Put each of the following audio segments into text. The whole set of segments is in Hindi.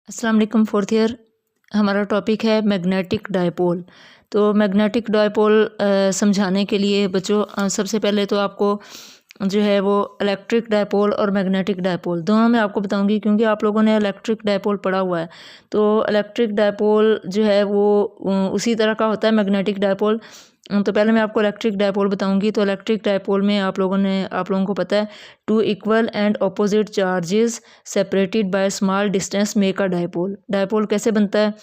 अस्सलाम वालेकुम। फोर्थ ईयर हमारा टॉपिक है मैग्नेटिक डायपोल। तो मैग्नेटिक डायपोल समझाने के लिए बच्चों सबसे पहले तो आपको जो है वो इलेक्ट्रिक डायपोल और मैग्नेटिक डायपोल दोनों में आपको बताऊंगी, क्योंकि आप लोगों ने इलेक्ट्रिक डायपोल पढ़ा हुआ है। तो इलेक्ट्रिक डायपोल जो है वो उसी तरह का होता है मैग्नेटिक डायपोल। तो पहले मैं आपको इलेक्ट्रिक डायपोल बताऊंगी। तो इलेक्ट्रिक डायपोल में आप लोगों को पता है, two equal and opposite charges separated by small distance make a dipole. Dipole कैसे बनता है?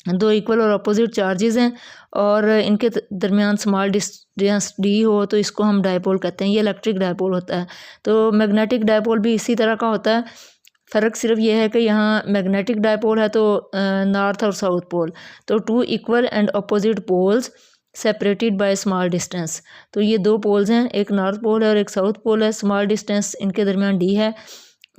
दो इक्वल और अपोजिट चार्जेस हैं और इनके दरमियान स्मॉल डिस्टेंस डी हो तो इसको हम डायपोल कहते हैं। ये इलेक्ट्रिक डायपोल होता है। तो मैग्नेटिक डायपोल भी इसी तरह का होता है। फ़र्क सिर्फ ये है कि यहाँ मैग्नेटिक डायपोल है तो नॉर्थ और साउथ पोल, तो two equal and opposite poles separated by small distance. तो ये दो पोल्स हैं, एक नॉर्थ पोल है और एक साउथ पोल है। स्मॉल डिस्टेंस इनके दरमियान डी है,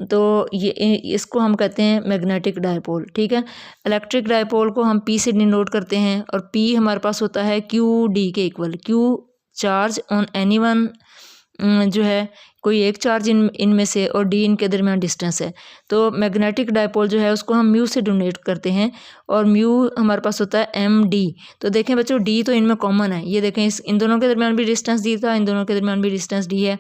तो ये इसको हम कहते हैं मैग्नेटिक डायपोल। ठीक है। इलेक्ट्रिक डायपोल को हम पी से डिनोट करते हैं और पी हमारे पास होता है क्यू डी के equal. Q charge on any one जो है कोई एक चार्ज इनमें से, और डी इनके दरमियान डिस्टेंस है। तो मैग्नेटिक डायपोल जो है उसको हम म्यू से डिनोट करते हैं और म्यू हमारे पास होता है एम डी। तो देखें बच्चों, डी तो इनमें कॉमन है। ये देखें, इन दोनों के दरमियान भी डिस्टेंस डी था, इन दोनों के दरमियान भी डिस्टेंस डी है,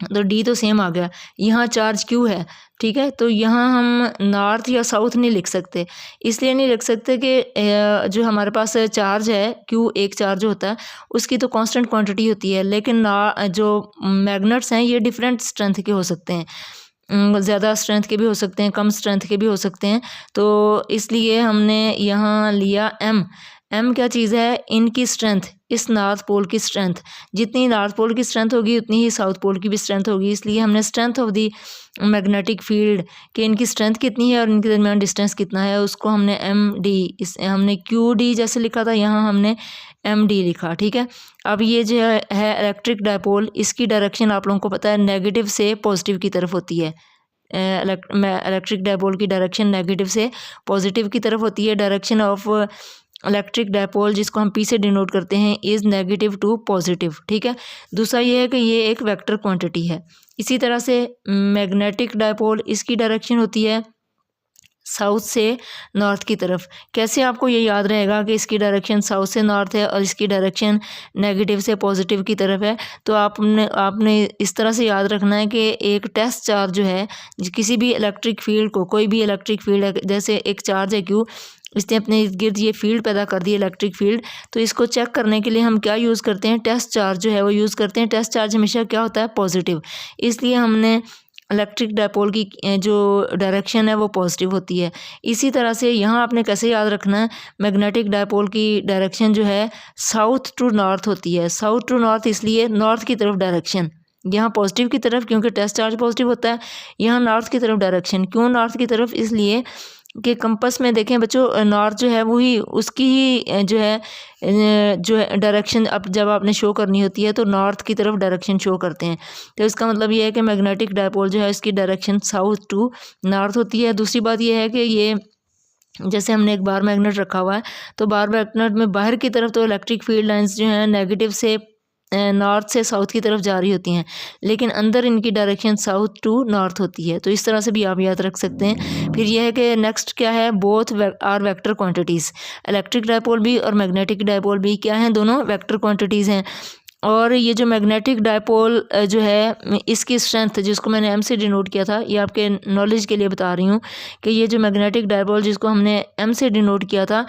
तो डी तो सेम आ गया। यहाँ चार्ज क्यू है, ठीक है। तो यहाँ हम नॉर्थ या साउथ नहीं लिख सकते। इसलिए नहीं लिख सकते कि जो हमारे पास चार्ज है क्यू, एक चार्ज होता है उसकी तो कांस्टेंट क्वांटिटी होती है, लेकिन जो मैग्नेट्स हैं ये डिफरेंट स्ट्रेंथ के हो सकते हैं, ज़्यादा स्ट्रेंथ के भी हो सकते हैं, कम स्ट्रेंथ के भी हो सकते हैं। तो इसलिए हमने यहाँ लिया एम। एम क्या चीज़ है? इनकी स्ट्रेंथ, इस नॉर्थ पोल की स्ट्रेंथ। जितनी नॉर्थ पोल की स्ट्रेंथ होगी उतनी ही साउथ पोल की भी स्ट्रेंथ होगी। इसलिए हमने strength of the magnetic field कि इनकी स्ट्रेंथ कितनी है और इनके दरमियान डिस्टेंस कितना है, उसको हमने एम डी, इस हमने क्यू डी जैसे लिखा था, यहाँ हमने एम डी लिखा। ठीक है। अब ये जो है इलेक्ट्रिक डायपोल, इसकी डायरेक्शन आप लोगों को पता है नेगेटिव से पॉजिटिव की तरफ होती है। इलेक्ट्रिक डायपोल की डायरेक्शन नेगेटिव से पॉजिटिव की तरफ होती है। डायरेक्शन ऑफ इलेक्ट्रिक डायपोल, जिसको हम पी से डिनोट करते हैं, इज़ नेगेटिव टू पॉजिटिव। ठीक है। दूसरा ये है कि ये एक वेक्टर क्वांटिटी है। इसी तरह से मैग्नेटिक डायपोल, इसकी डायरेक्शन होती है साउथ से नॉर्थ की तरफ। कैसे आपको ये याद रहेगा कि इसकी डायरेक्शन साउथ से नॉर्थ है और इसकी डायरेक्शन नेगेटिव से पॉजिटिव की तरफ है? तो आपने इस तरह से याद रखना है कि एक टेस्ट चार्ज जो है, किसी भी इलेक्ट्रिक फील्ड को, कोई भी इलेक्ट्रिक फील्ड है, जैसे एक चार्ज है क्यू, इसने अपने इर्द गिर्द ये फील्ड पैदा कर दी, इलेक्ट्रिक फील्ड। तो इसको चेक करने के लिए हम क्या यूज़ करते हैं? टेस्ट चार्ज जो है वो यूज़ करते हैं। टेस्ट चार्ज हमेशा क्या होता है? पॉजिटिव। इसलिए हमने इलेक्ट्रिक डायपोल की जो डायरेक्शन है वो पॉजिटिव होती है। इसी तरह से यहाँ आपने कैसे याद रखना है? मैग्नेटिक डायपोल की डायरेक्शन जो है साउथ टू नॉर्थ होती है। साउथ टू नॉर्थ इसलिए नॉर्थ की तरफ डायरेक्शन, यहाँ पॉजिटिव की तरफ क्योंकि टेस्ट चार्ज पॉजिटिव होता है, यहाँ नॉर्थ की तरफ डायरेक्शन। क्यों नॉर्थ की तरफ? इसलिए कि कंपास में देखें बच्चों, नॉर्थ जो है वही उसकी ही जो है डायरेक्शन, अब जब आपने शो करनी होती है तो नॉर्थ की तरफ डायरेक्शन शो करते हैं। तो इसका मतलब ये है कि मैग्नेटिक डायपोल जो है इसकी डायरेक्शन साउथ टू नॉर्थ होती है। दूसरी बात ये है कि ये, जैसे हमने एक बार मैग्नेट रखा हुआ है, तो बार मैग्नेट में बाहर की तरफ तो इलेक्ट्रिक फील्ड लाइंस जो हैं नेगेटिव से नॉर्थ से साउथ की तरफ जा रही होती हैं, लेकिन अंदर इनकी डायरेक्शन साउथ टू नॉर्थ होती है। तो इस तरह से भी आप याद रख सकते हैं। फिर यह है कि नेक्स्ट क्या है? Both are vector quantities. Electric dipole भी और मैग्नेटिक डायपोल भी क्या हैं? दोनों वेक्टर क्वांटिटीज़ हैं। और ये जो मैग्नेटिक डायपोल जो है, इसकी स्ट्रेंथ जिसको मैंने एम से डिनोट किया था, ये आपके नॉलेज के लिए बता रही हूँ कि ये जो मैग्नेटिक डायपोल जिसको हमने एम से डिनोट किया था,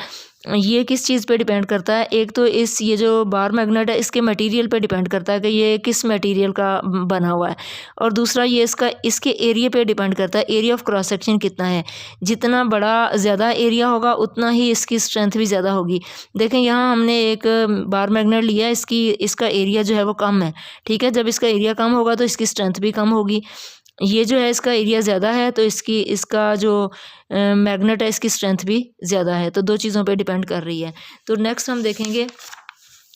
ये किस चीज़ पे डिपेंड करता है? एक तो ये जो बार मैग्नेट है इसके मटेरियल पे डिपेंड करता है कि ये किस मटेरियल का बना हुआ है, और दूसरा ये इसके एरिया पे डिपेंड करता है, एरिया ऑफ क्रॉस सेक्शन कितना है। जितना बड़ा ज़्यादा एरिया होगा उतना ही इसकी स्ट्रेंथ भी ज़्यादा होगी। देखें यहाँ हमने एक बार मैग्नेट लिया, इसका एरिया जो है वो कम है। ठीक है। जब इसका एरिया कम होगा तो इसकी स्ट्रेंथ भी कम होगी। ये जो है इसका एरिया ज़्यादा है तो इसका जो मैग्नेट है इसकी स्ट्रेंथ भी ज़्यादा है। तो दो चीज़ों पे डिपेंड कर रही है। तो नेक्स्ट हम देखेंगे,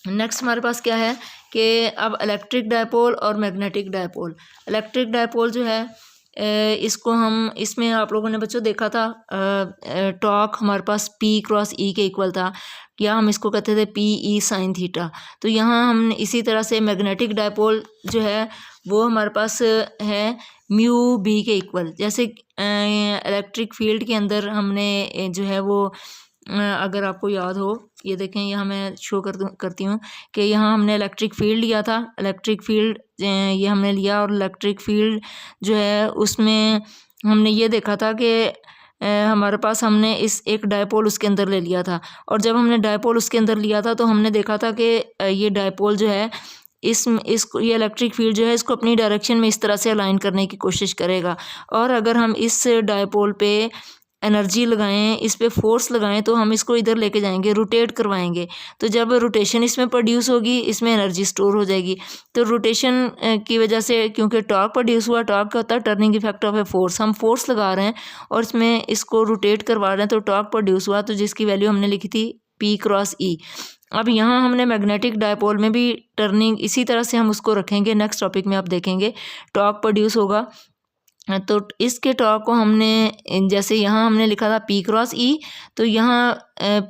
नेक्स्ट हमारे पास क्या है कि अब इलेक्ट्रिक डायपोल और मैग्नेटिक डायपोल। इलेक्ट्रिक डायपोल जो है इसको हम, इसमें आप लोगों ने बच्चों देखा था टॉर्क हमारे पास P क्रॉस E के इक्वल था, या हम इसको कहते थे PE साइन थीटा। तो यहाँ हम इसी तरह से मैग्नेटिक डायपोल जो है वो हमारे पास है म्यू बी के इक्वल। जैसे इलेक्ट्रिक फील्ड के अंदर हमने जो है वो अगर आपको याद हो, ये देखें यहाँ मैं शो करती हूँ कि यहाँ हमने इलेक्ट्रिक फील्ड लिया था। इलेक्ट्रिक फील्ड ये हमने लिया और इलेक्ट्रिक फील्ड जो है उसमें हमने ये देखा था कि हमारे पास हमने इस एक डायपोल उसके अंदर ले लिया था। और जब हमने डायपोल उसके अंदर लिया था तो हमने देखा था कि ये डायपोल जो है इसको ये इलेक्ट्रिक फील्ड जो है इसको अपनी डायरेक्शन में इस तरह से अलाइन करने की कोशिश करेगा। और अगर हम इस डायपोल पे एनर्जी लगाएं, इस पे फोर्स लगाएं तो हम इसको इधर लेके जाएंगे, रोटेट करवाएंगे। तो जब रोटेशन इसमें प्रोड्यूस होगी इसमें एनर्जी स्टोर हो जाएगी। तो रोटेशन की वजह से क्योंकि टॉर्क प्रोड्यूस हुआ, टॉर्क का होता है turning effect of a force, हम फोर्स लगा रहे हैं और इसमें इसको रोटेट करवा रहे हैं तो टॉर्क प्रोड्यूस हुआ, तो जिसकी वैल्यू हमने लिखी थी P क्रॉस E। अब यहाँ हमने मैग्नेटिक डायपोल में भी टर्निंग इसी तरह से हम उसको रखेंगे। नेक्स्ट टॉपिक में आप देखेंगे टॉर्क प्रोड्यूस होगा। तो इसके टॉर्क को हमने जैसे यहाँ हमने लिखा था P क्रॉस E, तो यहाँ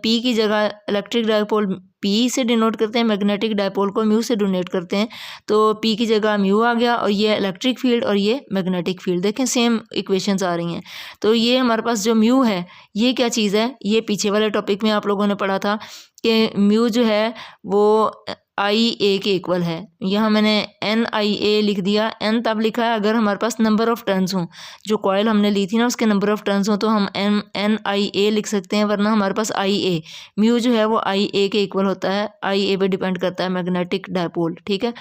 P की जगह इलेक्ट्रिक डायपोल P से डिनोट करते हैं, मैग्नेटिक डायपोल को म्यू से डोनेट करते हैं। तो P की जगह म्यू आ गया और ये इलेक्ट्रिक फील्ड और ये मैग्नेटिक फील्ड, देखें सेम इक्वेशंस आ रही हैं। तो ये हमारे पास जो म्यू है ये क्या चीज़ है, ये पीछे वाले टॉपिक में आप लोगों ने पढ़ा था कि म्यू जो है वो IA के इक्वल है। यहाँ मैंने NIA लिख दिया। N तब लिखा है अगर हमारे पास नंबर ऑफ टर्न्स हों, जो कॉयल हमने ली थी ना उसके नंबर ऑफ टर्न्स हों तो हम NIA लिख सकते हैं, वरना हमारे पास IA म्यू जो है वो IA के इक्वल होता है। IA पे डिपेंड करता है मैग्नेटिक डायपोल, ठीक है,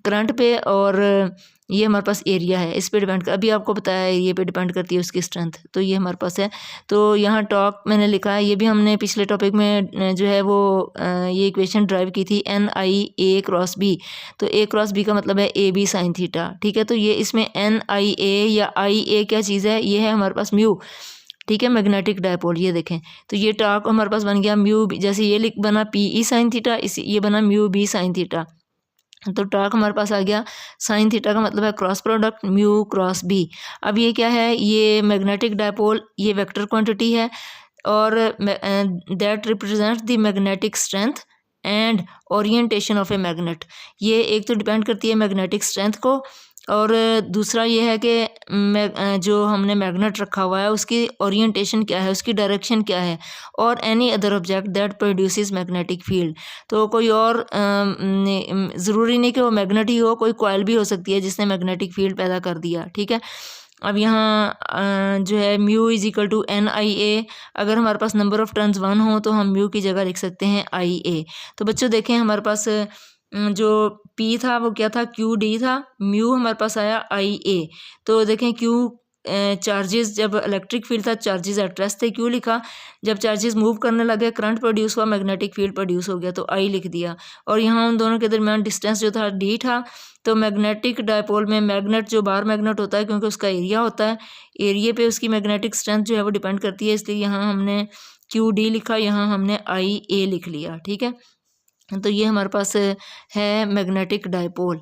करंट पे। और ये हमारे पास एरिया है, इस पे डिपेंड कर, अभी आपको बताया एरिया पे डिपेंड करती है उसकी स्ट्रेंथ। तो ये हमारे पास है। तो यहाँ टॉर्क मैंने लिखा है, ये भी हमने पिछले टॉपिक में जो है वो ये इक्वेशन ड्राइव की थी NIA क्रॉस B। तो A क्रॉस B का मतलब है AB साइन थीटा, ठीक है। तो ये इसमें NIA या IA क्या चीज़ है, ये है हमारे पास म्यू, ठीक है, मैग्नेटिक डायपोल। ये देखें तो ये टॉर्क हमारे पास बन गया म्यू, जैसे ये बना PE साइन थीटा, इस ये बना म्यू B साइन थीटा। तो टॉर्क हमारे पास आ गया, साइन थीटा का मतलब है cross product mu cross B। अब ये क्या है, ये मैग्नेटिक डायपोल, ये वेक्टर क्वांटिटी है और that represents the magnetic strength and orientation of a magnet. ये एक तो डिपेंड करती है मैग्नेटिक स्ट्रेंथ को और दूसरा ये है कि जो हमने मैग्नेट रखा हुआ है उसकी ओरिएंटेशन क्या है, उसकी डायरेक्शन क्या है, और any other object that produces magnetic field. तो कोई और ज़रूरी नहीं कि वो मैग्नेट ही हो, कोई कॉइल भी हो सकती है जिसने मैग्नेटिक फील्ड पैदा कर दिया, ठीक है। अब यहाँ जो है mu is equal to NIA, अगर हमारे पास नंबर ऑफ टर्न्स 1 हो तो हम म्यू की जगह लिख सकते हैं IA। तो बच्चों देखें हमारे पास जो P था वो क्या था, QD था, म्यू हमारे पास आया IA। तो देखें Q चार्जेस, जब इलेक्ट्रिक फील्ड था चार्जेस एट रेस्ट थे, क्यों लिखा, जब चार्जेस मूव करने लगे करंट प्रोड्यूस हुआ, मैग्नेटिक फील्ड प्रोड्यूस हो गया तो I लिख दिया। और यहाँ उन दोनों के दरमियान डिस्टेंस जो था D था। तो मैग्नेटिक डायपोल में मैग्नेट जो बार मैग्नेट होता है क्योंकि उसका एरिया होता है, एरिया पे उसकी मैग्नेटिक स्ट्रेंथ जो है वो डिपेंड करती है, इसलिए यहाँ हमने QD लिखा, यहाँ हमने IA लिख लिया, ठीक है। तो ये हमारे पास है मैग्नेटिक डायपोल।